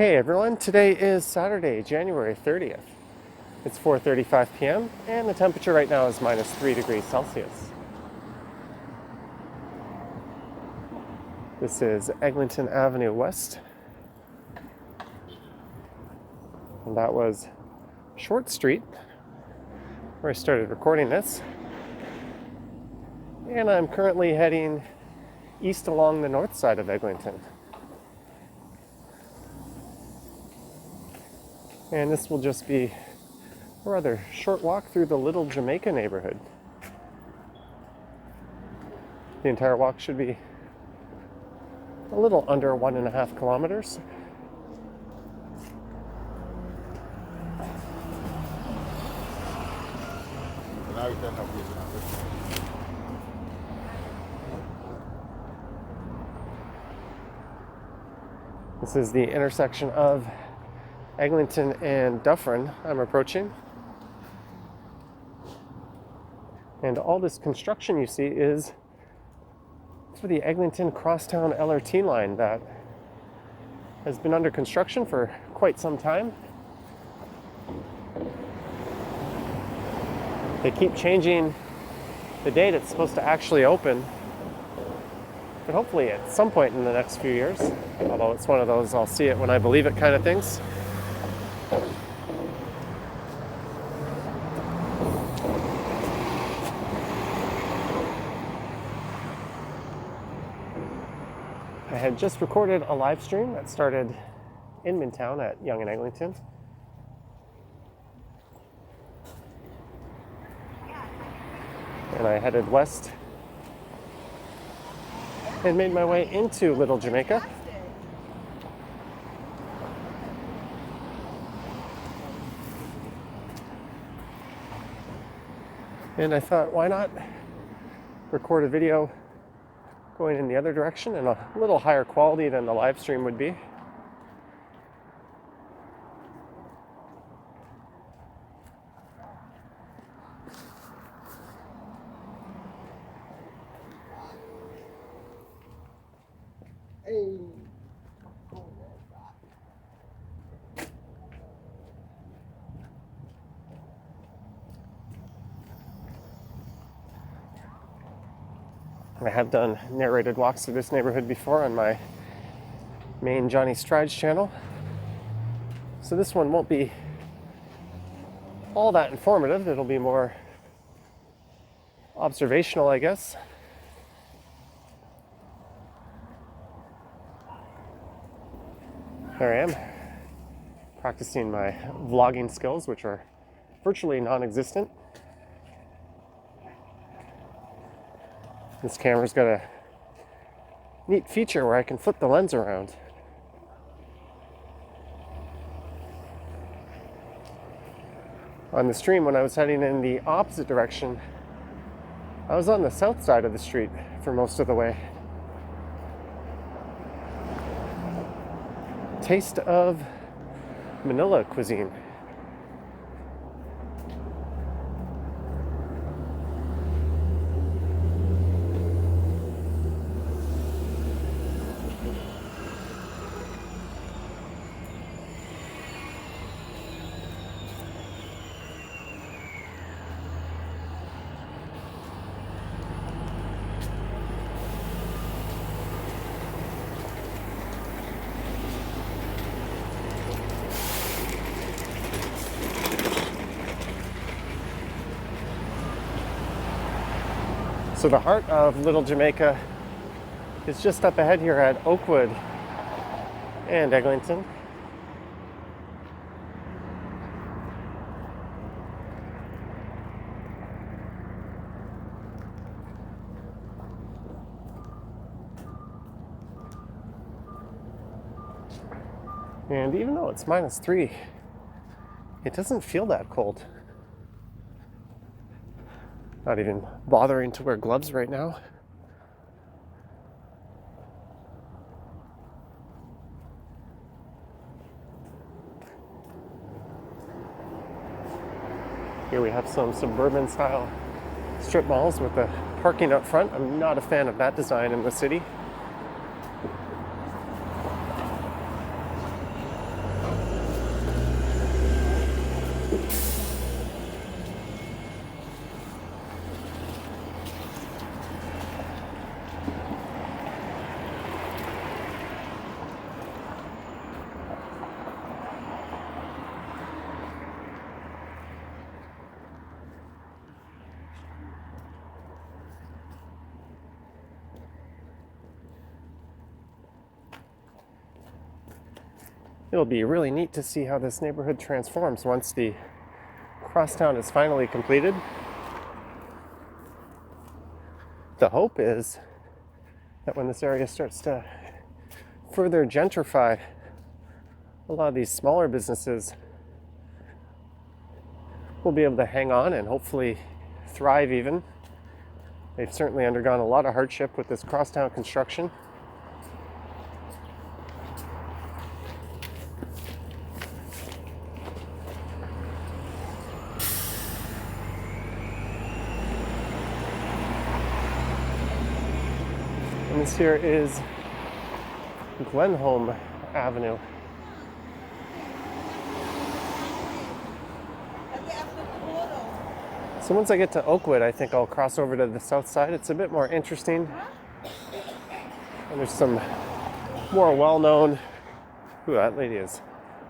Hey everyone, today is Saturday, January 30th. It's 4:35 p.m. and the temperature right now is minus 3 degrees Celsius. This is Eglinton Avenue West. And that was Short Street, where I started recording this. And I'm currently heading east along the north side of Eglinton. And this will just be a rather short walk through the Little Jamaica neighbourhood. The entire walk should be a little under 1.5 kilometers. This is the intersection of Eglinton and Dufferin I'm approaching. And all this construction you see is for the Eglinton Crosstown LRT line that has been under construction for quite some time. They keep changing the date it's supposed to actually open, but hopefully at some point in the next few years, although it's one of those I'll see it when I believe it kind of things. I had just recorded a live stream that started in Midtown at Yonge and Eglinton. And I headed west and made my way into Little Jamaica. And I thought, why not record a video going in the other direction and a little higher quality than the live stream would be. I have done narrated walks through this neighborhood before on my main Johnny Strides channel. So this one won't be all that informative. It'll be more observational, I guess. There I am, practicing my vlogging skills, which are virtually non-existent. This camera's got a neat feature where I can flip the lens around. On the stream, when I was heading in the opposite direction, I was on the south side of the street for most of the way. Taste of Manila cuisine. So the heart of Little Jamaica is just up ahead here at Oakwood and Eglinton. And even though it's minus 3, it doesn't feel that cold. Not even bothering to wear gloves right now. Here we have some suburban style strip malls with the parking up front. I'm not a fan of that design in the city. It'll be really neat to see how this neighborhood transforms once the Crosstown is finally completed. The hope is that when this area starts to further gentrify, a lot of these smaller businesses will be able to hang on and hopefully thrive even. They've certainly undergone a lot of hardship with this crosstown construction. And this here is Eglinton Avenue. So once I get to Oakwood, I think I'll cross over to the south side. It's a bit more interesting. And there's some more well-known, ooh, that lady is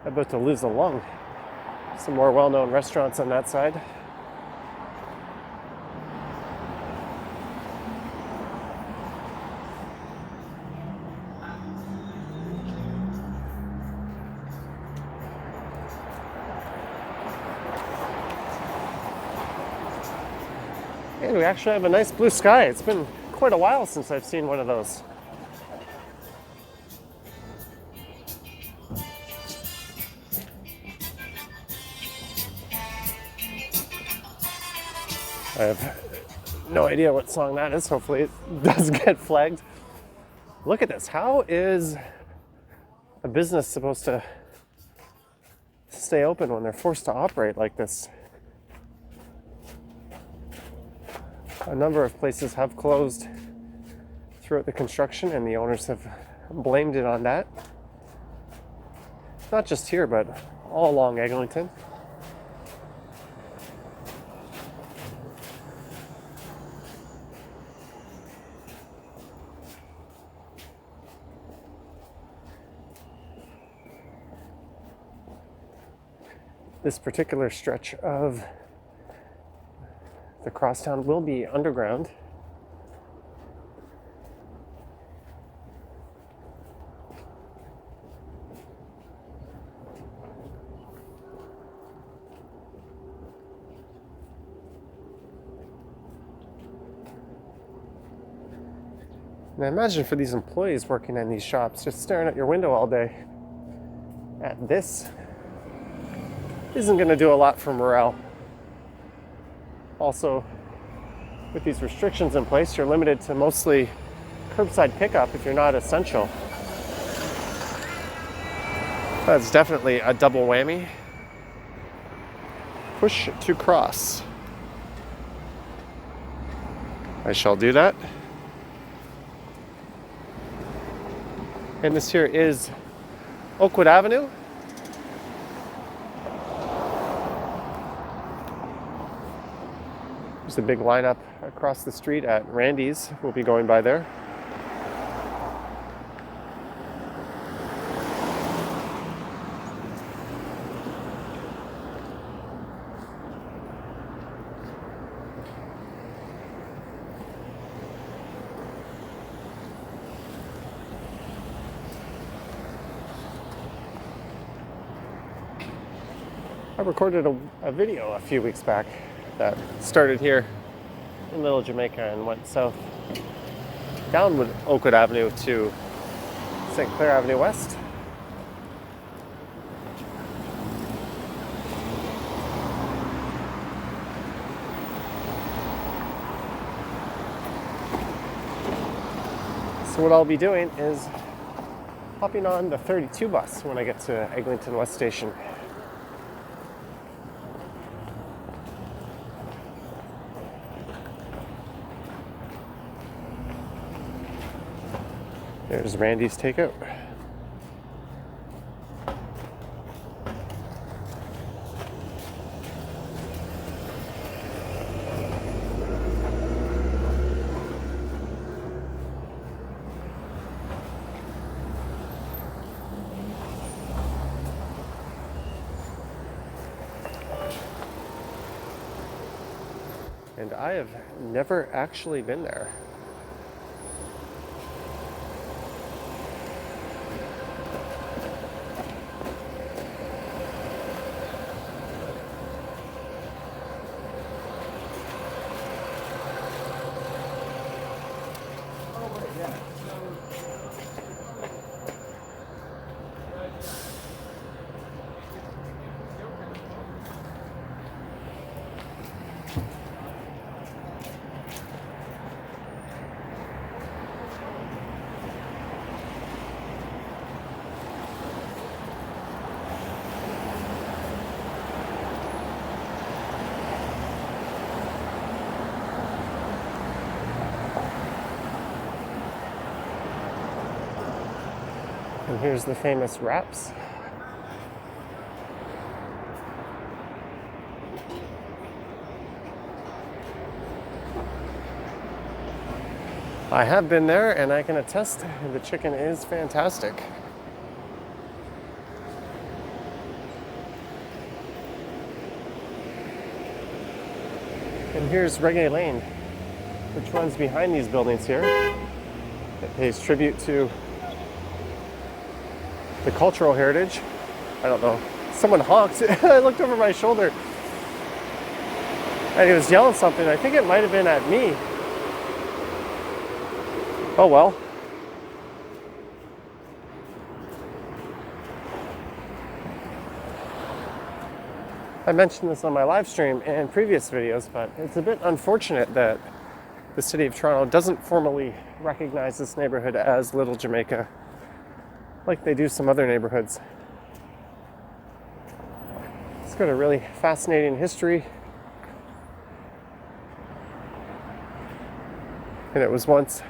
about to lose a lung. Some more well-known restaurants on that side. And we actually have a nice blue sky. It's been quite a while since I've seen one of those. I have no idea what song that is. Hopefully it does get flagged. Look at this. How is a business supposed to stay open when they're forced to operate like this? A number of places have closed throughout the construction, and the owners have blamed it on that. Not just here, but all along Eglinton. This particular stretch of the Crosstown will be underground. And I imagine for these employees working in these shops, just staring at your window all day at this isn't going to do a lot for morale. Also, with these restrictions in place, you're limited to mostly curbside pickup if you're not essential. That's definitely a double whammy. Push to cross. I shall do that. And this here is Oakwood Avenue. There's a big lineup across the street at Randy's. We'll be going by there. I recorded a video a few weeks back that started here in Little Jamaica and went south down Oakwood Avenue to St. Clair Avenue West. So what I'll be doing is hopping on the 32 bus when I get to Eglinton West Station. There's Randy's Takeout. And I have never actually been there. And here's the famous wraps. I have been there and I can attest the chicken is fantastic. And here's Reggae Lane, which runs behind these buildings here. It pays tribute to the cultural heritage. I don't know. Someone honked. I looked over my shoulder and he was yelling something. I think it might have been at me. Oh well. I mentioned this on my live stream and previous videos, but it's a bit unfortunate that the city of Toronto doesn't formally recognize this neighborhood as Little Jamaica like they do some other neighborhoods. It's got a really fascinating history. And it was once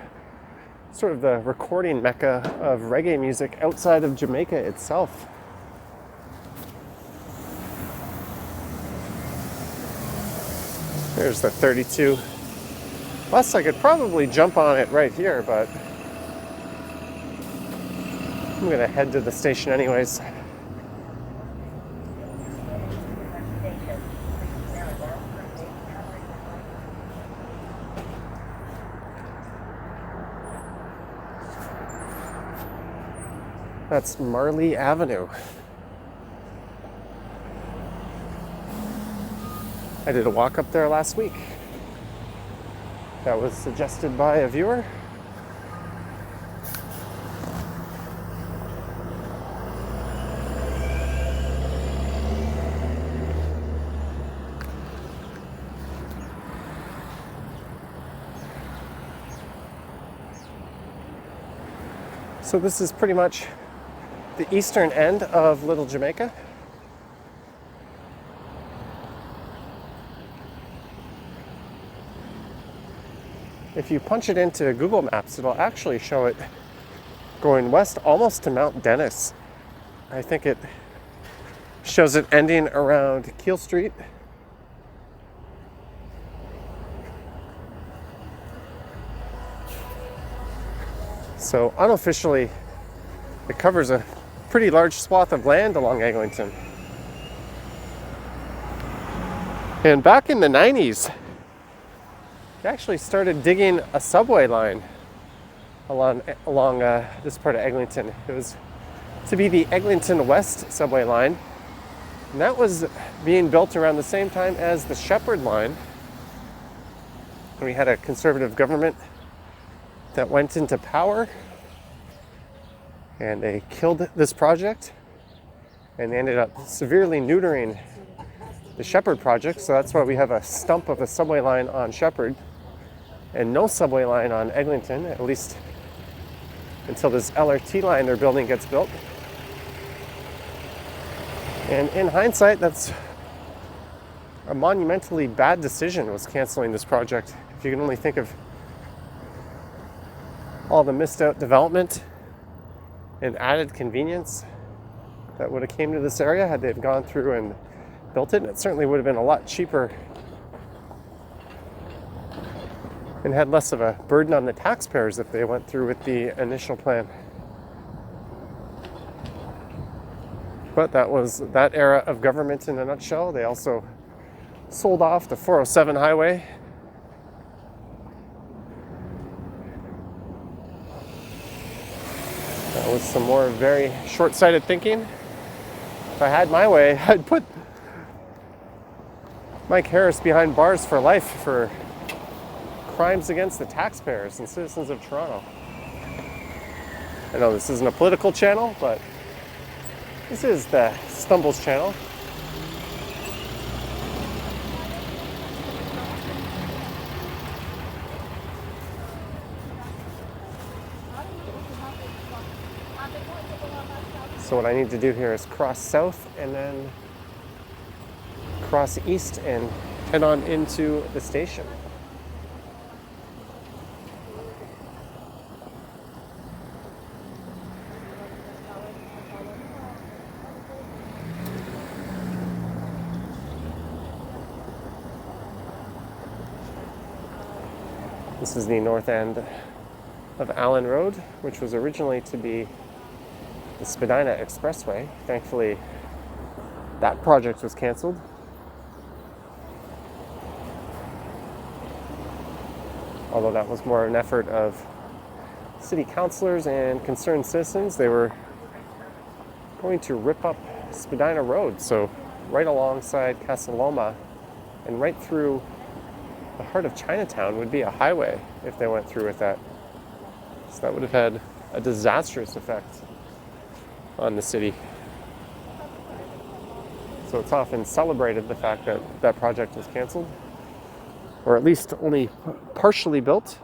sort of the recording mecca of reggae music outside of Jamaica itself. There's the 32 bus. I could probably jump on it right here, but I'm gonna head to the station anyways. That's Marley Avenue. I did a walk up there last week. That was suggested by a viewer. So this is pretty much the eastern end of Little Jamaica. If you punch it into Google Maps, it'll actually show it going west almost to Mount Dennis. I think it shows it ending around Keele Street. So unofficially, it covers a pretty large swath of land along Eglinton. And back in the 90s, they actually started digging a subway line along this part of Eglinton. It was to be the Eglinton West subway line. And that was being built around the same time as the Shepherd line. And we had a conservative government that went into power. And they killed this project. And they ended up severely neutering the Shepherd project. So that's why we have a stump of a subway line on Shepherd and no subway line on Eglinton, at least until this LRT line they're building gets built. And in hindsight, that's a monumentally bad decision, was canceling this project. If you can only think of all the missed out development and added convenience that would have came to this area had they gone through and built it. And it certainly would have been a lot cheaper and had less of a burden on the taxpayers if they went through with the initial plan. But that was that era of government in a nutshell. They also sold off the 407 highway. That was some more very short-sighted thinking. If I had my way, I'd put Mike Harris behind bars for life for crimes against the taxpayers and citizens of Toronto. I know this isn't a political channel, but this is the Stumbles channel. So what I need to do here is cross south and then cross east and head on into the station. This is the north end of Allen Road, which was originally to be the Spadina Expressway. Thankfully, that project was canceled. Although that was more an effort of city councilors and concerned citizens. They were going to rip up Spadina Road, so right alongside Casa Loma and right through the heart of Chinatown would be a highway if they went through with that. So that would have had a disastrous effect on the city. So it's often celebrated, the fact that that project was canceled, or at least only partially built.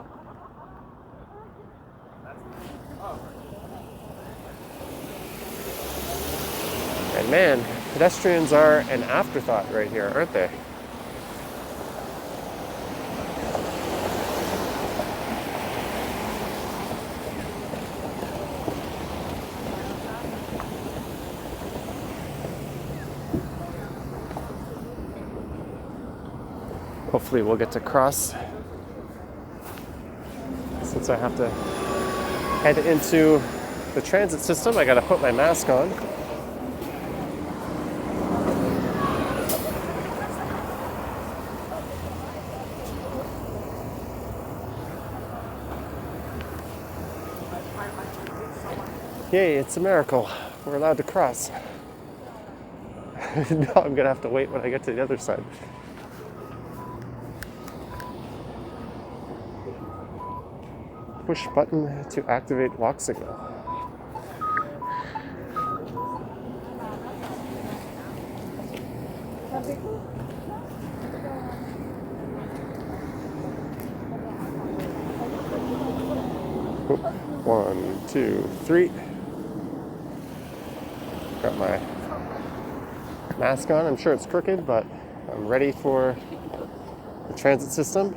And man, pedestrians are an afterthought right here, aren't they? Hopefully we'll get to cross, since I have to head into the transit system. I gotta put my mask on. Yay, it's a miracle. We're allowed to cross. No, I'm gonna have to wait when I get to the other side. Push button to activate walk signal. Oop. 1, 2, 3. Got my mask on. I'm sure it's crooked, but I'm ready for the transit system.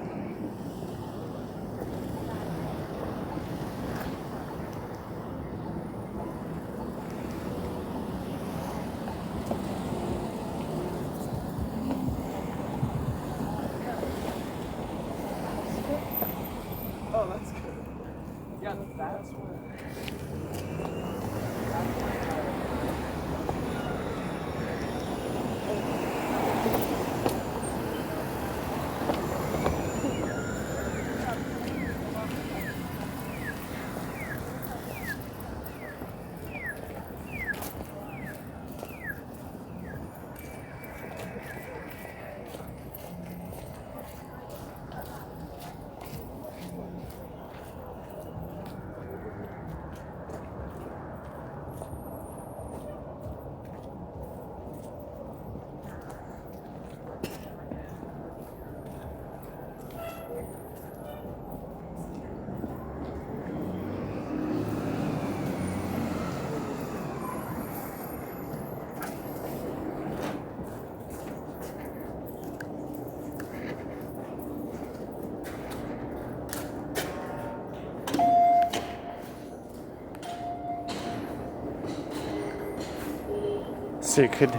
So you could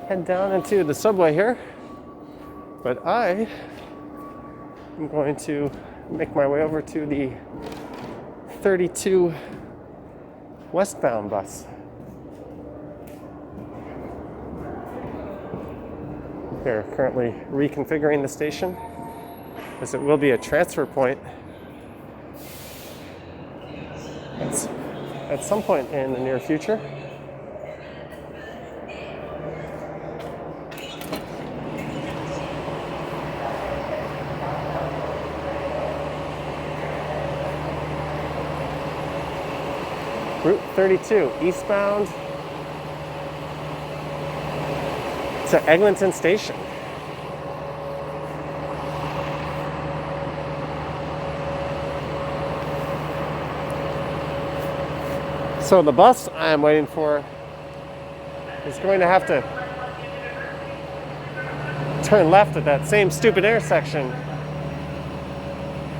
head down into the subway here, but I am going to make my way over to the 32 westbound bus. They're currently reconfiguring the station, as it will be a transfer point at some point in the near future. Route 32, eastbound to Eglinton Station. So the bus I'm waiting for is going to have to turn left at that same stupid intersection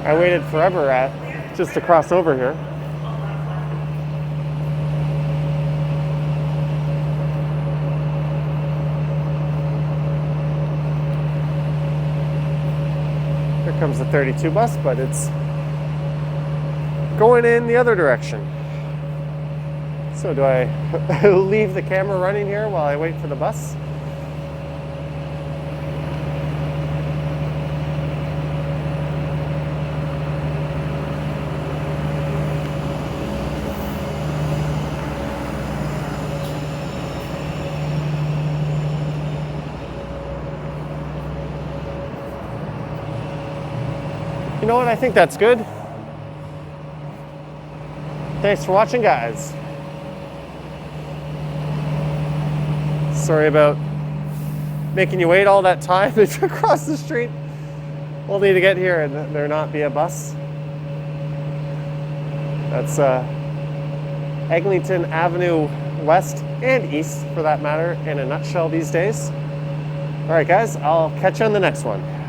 I waited forever at just to cross over here. comes the 32 bus, but it's going in the other direction. So do I leave the camera running here while I wait for the bus? You know what? I think that's good. Thanks for watching, guys. Sorry about making you wait all that time to cross the street only to get here and there not be a bus. That's Eglinton Avenue West and East, for that matter, in a nutshell these days. All right, guys, I'll catch you on the next one.